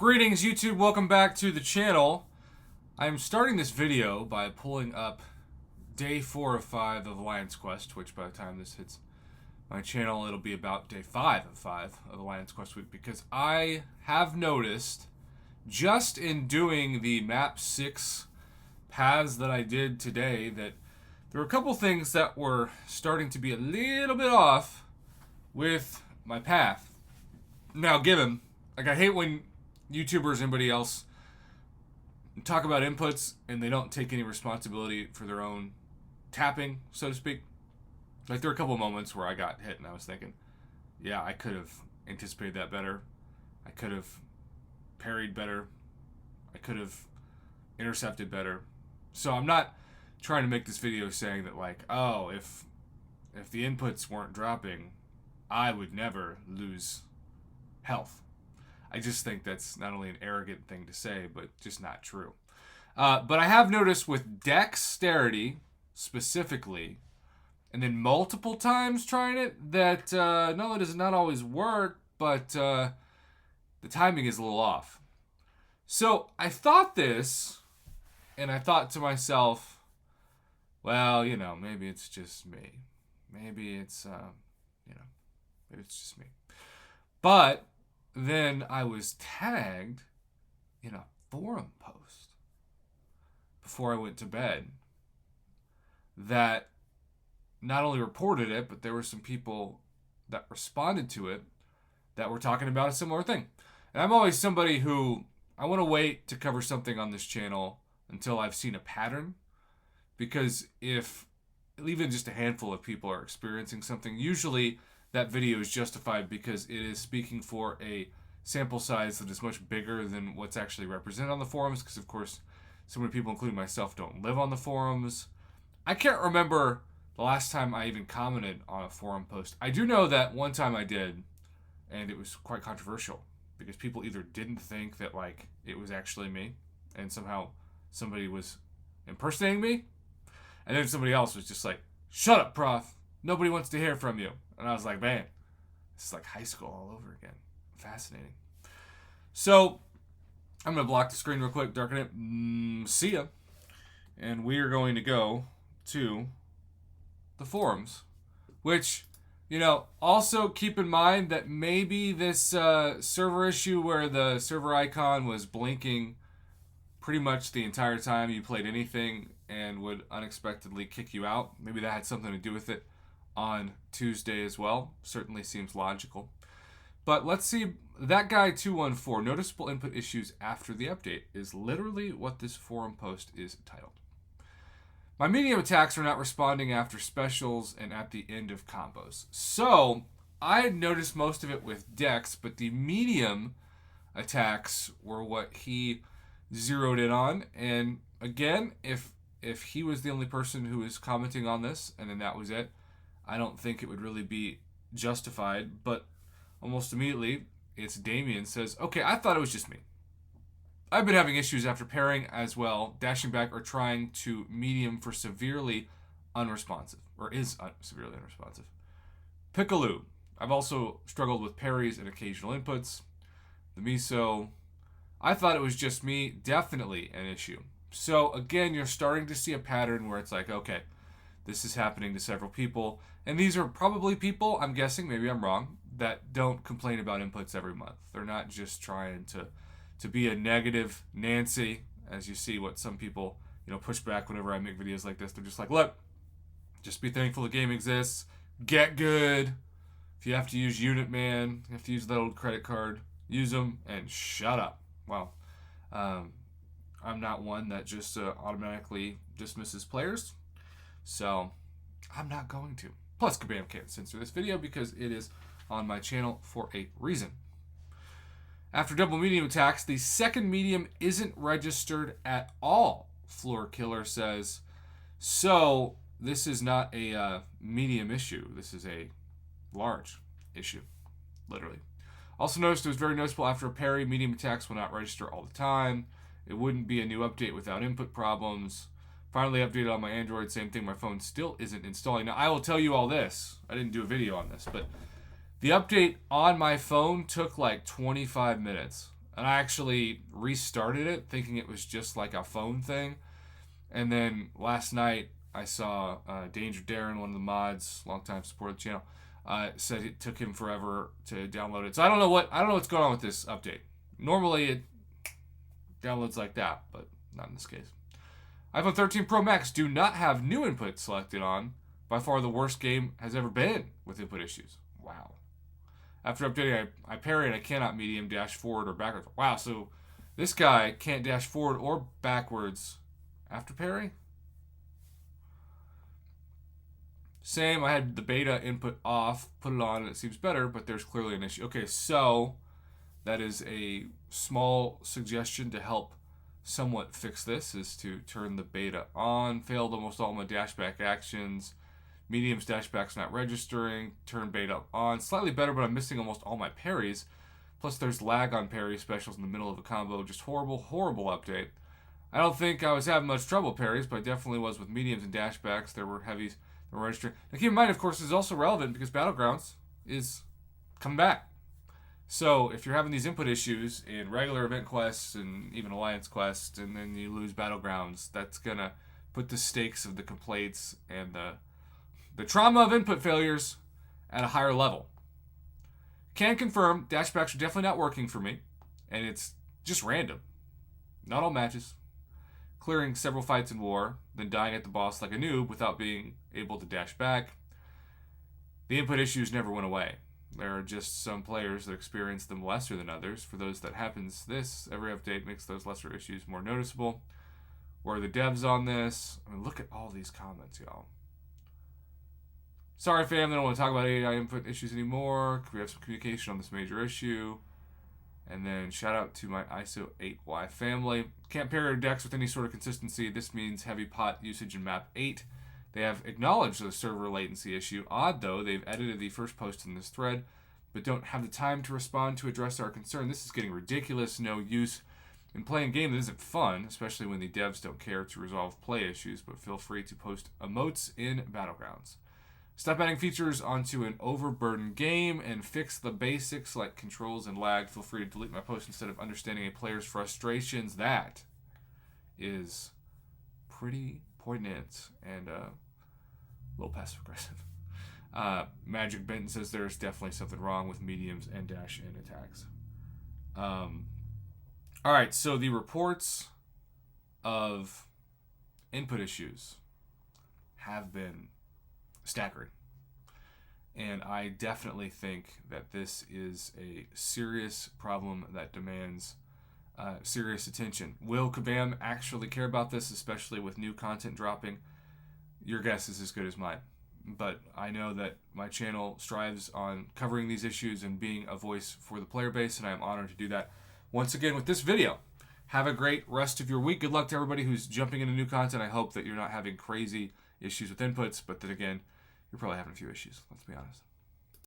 Greetings YouTube, welcome back to the channel. I'm starting this video by pulling up day 4 of 5 of Alliance Quest, which by the time this hits my channel, it'll be about day 5 of 5 of Alliance Quest week, because I have noticed, just in doing the map 6 paths that I did today, that there were a couple things that were starting to be a little bit off with my path. Now given, like, I hate when YouTubers, anybody else, talk about inputs and they don't take any responsibility for their own tapping, so to speak. Like, there were a couple moments where I got hit and I was thinking, yeah, I could have anticipated that better. I could have parried better. I could have intercepted better. So I'm not trying to make this video saying that, like, oh, if the inputs weren't dropping, I would never lose health. I just think that's not only an arrogant thing to say, but just not true. But I have noticed with dexterity, specifically, and then multiple times trying it, that no, it does not always work, but the timing is a little off. So I thought this, and I thought to myself, well, you know, maybe it's just me. Maybe it's, maybe it's just me. But then I was tagged in a forum post before I went to bed that not only reported it, but there were some people that responded to it that were talking about a similar thing. And I'm always somebody who, I want to wait to cover something on this channel until I've seen a pattern, because if even just a handful of people are experiencing something, usually that video is justified because it is speaking for a sample size that is much bigger than what's actually represented on the forums, because of course so many people, including myself, don't live on the forums. I can't remember the last time I even commented on a forum post. I do know that one time I did, and it was quite controversial, because people either didn't think that, like, it was actually me, and somehow somebody was impersonating me, and then somebody else was just like, "Shut up, Prof. Nobody wants to hear from you." And I was like, man, this is like high school all over again. Fascinating. So I'm going to block the screen real quick, darken it. See ya. And we are going to go to the forums, which, you know, also keep in mind that maybe this server issue where the server icon was blinking pretty much the entire time you played anything and would unexpectedly kick you out, maybe that had something to do with it on Tuesday as well. Certainly seems logical. But let's see, that guy 214, noticeable input issues after the update, is literally what this forum post is titled. My medium attacks are not responding after specials and at the end of combos. So I had noticed most of it with Dex, but the medium attacks were what he zeroed in on. And again, if he was the only person who was commenting on this, and then that was it, I don't think it would really be justified. But almost immediately, it's Damien says, okay, I thought it was just me. I've been having issues after pairing as well, dashing back or trying to medium for severely unresponsive, or is severely unresponsive. Pickaloo, I've also struggled with parries and occasional inputs. The Miso, I thought it was just me, definitely an issue. So again, you're starting to see a pattern where it's like, okay, this is happening to several people. And these are probably people, I'm guessing, maybe I'm wrong, that don't complain about inputs every month. They're not just trying to be a negative Nancy, as you see what some people, push back whenever I make videos like this. They're just like, look, just be thankful the game exists. Get good. If you have to use Unit Man, you have to use that old credit card, use them and shut up. Well, I'm not one that just automatically dismisses players. So I'm not going to. Plus, Kabam can't censor this video because it is on my channel for a reason. After double medium attacks, the second medium isn't registered at all, Floor Killer says. So this is not a medium issue. This is a large issue, literally. Also noticed it was very noticeable after a parry, medium attacks will not register all the time. It wouldn't be a new update without input problems. Finally updated on my Android, same thing, my phone still isn't installing. Now, I will tell you all this. I didn't do a video on this, but the update on my phone took like 25 minutes. And I actually restarted it thinking it was just like a phone thing. And then last night I saw Danger Darren, one of the mods, longtime supporter of the channel, said it took him forever to download it. So I don't know what's going on with this update. Normally it downloads like that, but not in this case. iPhone 13 Pro Max do not have new input selected on. By far the worst game has ever been with input issues. Wow. After updating, I parry and I cannot medium dash forward or backwards. Wow, so this guy can't dash forward or backwards after parry? Same, I had the beta input off, put it on, and it seems better, but there's clearly an issue. Okay, so that is a small suggestion to help somewhat fix this, is to turn the beta on. Failed almost all my dashback actions. Medium's dashback's not registering. Turn beta on. Slightly better, but I'm missing almost all my parries. Plus there's lag on parry specials in the middle of a combo. Just horrible, horrible update. I don't think I was having much trouble parries, but I definitely was with mediums and dashbacks. There were heavies that were registering. Now keep in mind, of course, this is also relevant because Battlegrounds is coming back. So if you're having these input issues in regular event quests and even Alliance quests, and then you lose Battlegrounds, that's going to put the stakes of the complaints and the trauma of input failures at a higher level. Can confirm, dashbacks are definitely not working for me, and it's just random. Not all matches. Clearing several fights in war, then dying at the boss like a noob without being able to dash back. The input issues never went away. There are just some players that experience them lesser than others. For those that happens, every update makes those lesser issues more noticeable. Where are the devs on this? I mean, look at all these comments, y'all. Sorry, fam, they don't want to talk about AI input issues anymore. Could we have some communication on this major issue? And then shout out to my ISO 8Y family. Can't pair decks with any sort of consistency. This means heavy pot usage in map 8. They have acknowledged the server latency issue. Odd though, they've edited the first post in this thread, but don't have the time to respond to address our concern. This is getting ridiculous. No use in playing a game that isn't fun, especially when the devs don't care to resolve play issues, but feel free to post emotes in Battlegrounds. Stop adding features onto an overburdened game and fix the basics like controls and lag. Feel free to delete my post instead of understanding a player's frustrations. That is pretty poignant and a little passive-aggressive. Magic Benton says there's definitely something wrong with mediums and dash-in attacks. All right, so the reports of input issues have been staggering. And I definitely think that this is a serious problem that demands serious attention. Will Kabam actually care about this, especially with new content dropping? Your guess is as good as mine. But I know that my channel strives on covering these issues and being a voice for the player base, and I am honored to do that once again with this video. Have a great rest of your week. Good luck to everybody who's jumping into new content. I hope that you're not having crazy issues with inputs, but then again, you're probably having a few issues, let's be honest.